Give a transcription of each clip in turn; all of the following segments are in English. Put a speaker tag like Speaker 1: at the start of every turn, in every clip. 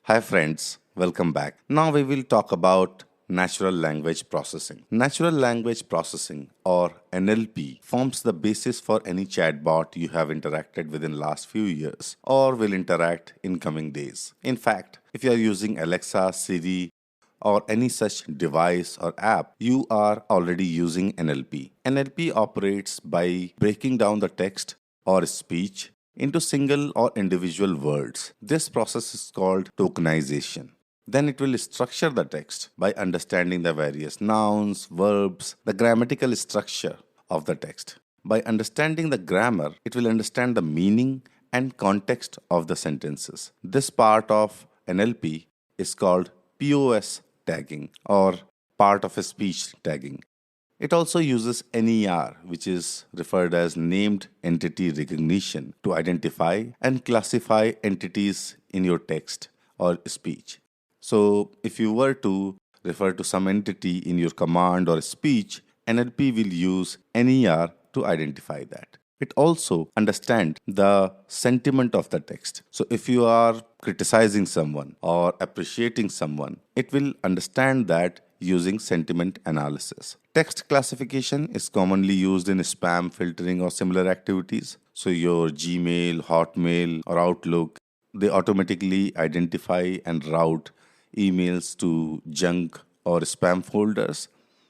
Speaker 1: Hi friends, welcome back. Now we will talk about natural language processing. Natural language processing or NLP forms the basis for any chatbot you have interacted with in last few years or will interact in coming days. In fact, if you are using Alexa, Siri, or any such device or app, you are already using NLP. NLP operates by breaking down the text or speech into single or individual words. This process is called tokenization. Then it will structure the text by understanding the various nouns, verbs, the grammatical structure of the text. By understanding the grammar, it will understand the meaning and context of the sentences. This part of NLP is called POS tagging or part of a speech tagging. It also uses NER, which is referred as named entity recognition, to identify and classify entities in your text or speech. So, if you were to refer to some entity in your command or speech, NLP will use NER to identify that. It also understands the sentiment of the text. So if you are criticizing someone or appreciating someone, it will understand that using sentiment analysis. Text classification is commonly used in spam filtering or similar activities. So your Gmail, Hotmail, or Outlook, they automatically identify and route emails to junk or spam folders.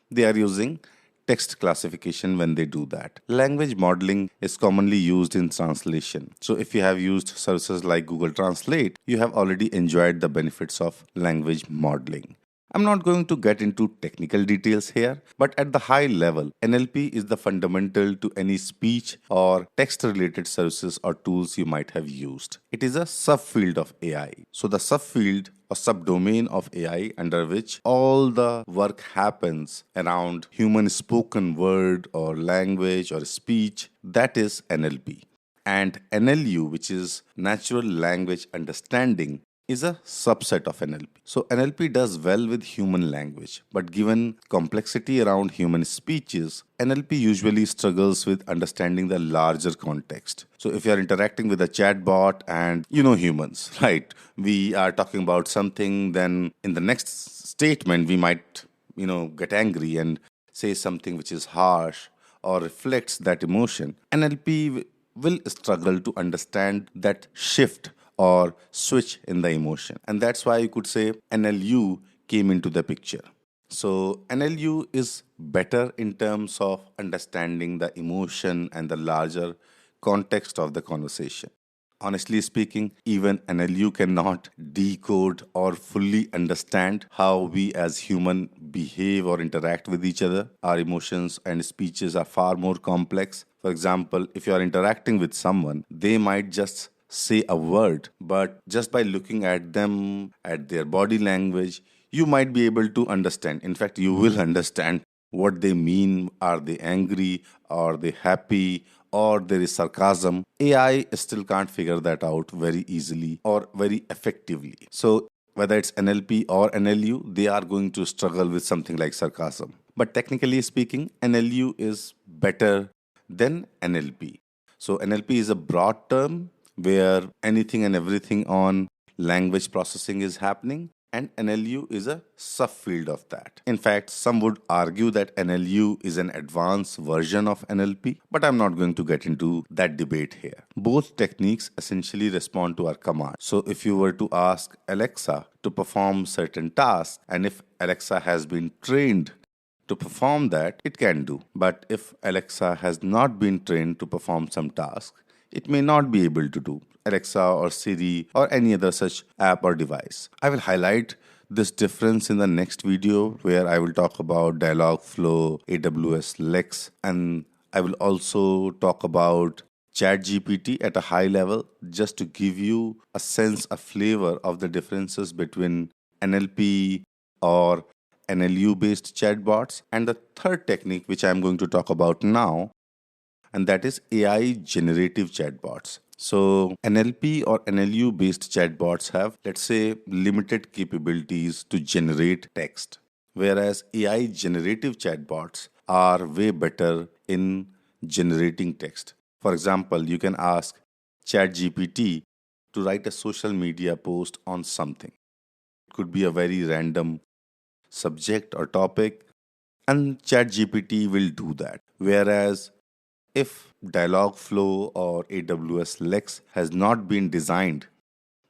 Speaker 1: They are using text classification when they do that. Language modeling is commonly used in translation. So if you have used services like Google Translate, you have already enjoyed the benefits of language modeling. I'm not going to get into technical details here, but at the high level, NLP is the fundamental to any speech or text related services or tools you might have used. It is a subfield of AI. So the subfield or subdomain of AI under which all the work happens around human spoken word or language or speech, that is NLP. And NLU, which is natural language understanding, is a subset of NLP. So NLP does well with human language, but given complexity around human speeches, NLP usually struggles with understanding the larger context. So if you are interacting with a chatbot and you know humans, right? We are talking about something, then in the next statement we might, get angry and say something which is harsh or reflects that emotion. NLP will struggle to understand that shift or switch in the emotion. And that's why you could say NLU came into the picture. So NLU is better in terms of understanding the emotion and the larger context of the conversation. Honestly speaking, even NLU cannot decode or fully understand how we as human behave or interact with each other. Our emotions and speeches are far more complex. For example, if you are interacting with someone, they might just say a word, but just by looking at them, at their body language, you might be able to understand. In fact, you will understand what they mean. Are they angry? Are they happy? Or there is sarcasm. AI still can't figure that out very easily or very effectively. So, whether it's NLP or NLU, they are going to struggle with something like sarcasm. But technically speaking, NLU is better than NLP. So, NLP is a broad term where anything and everything on language processing is happening, and NLU is a subfield of that. In fact, some would argue that NLU is an advanced version of NLP, but I'm not going to get into that debate here. Both techniques essentially respond to our command. So if you were to ask Alexa to perform certain tasks, and if Alexa has been trained to perform that, it can do. But if Alexa has not been trained to perform some task, it may not be able to do. Alexa or Siri or any other such app or device. I will highlight this difference in the next video where I will talk about Dialogflow, AWS Lex, and I will also talk about ChatGPT at a high level just to give you a sense, a flavor of the differences between NLP or NLU based chatbots. And the third technique, which I'm going to talk about now, and that is AI generative chatbots. So NLP or NLU based chatbots have, let's say, limited capabilities to generate text, whereas AI generative chatbots are way better in generating text. For example, you can ask ChatGPT to write a social media post on something. could be a very random subject or topic, and ChatGPT will do that. Whereas if Dialogflow or AWS Lex has not been designed,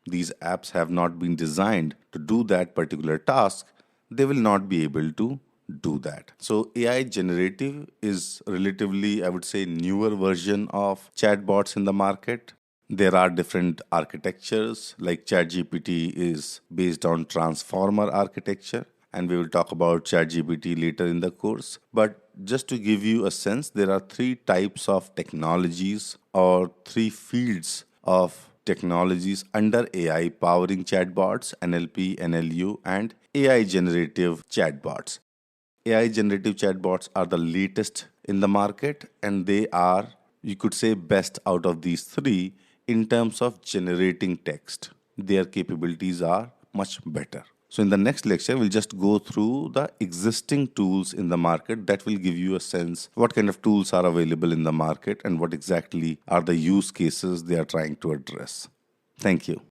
Speaker 1: these apps have not been designed to do that particular task, they will not be able to do that. So AI generative is relatively, I would say, newer version of chatbots in the market. There are different architectures, like ChatGPT is based on transformer architecture, and we will talk about ChatGPT later in the course. But just to give you a sense, there are three types of technologies or three fields of technologies under AI powering chatbots: NLP, NLU, and AI generative chatbots. AI generative chatbots are the latest in the market, and they are, you could say, best out of these three in terms of generating text. Their capabilities are much better. So, in the next lecture, we'll just go through the existing tools in the market that will give you a sense what kind of tools are available in the market and what exactly are the use cases they are trying to address. Thank you.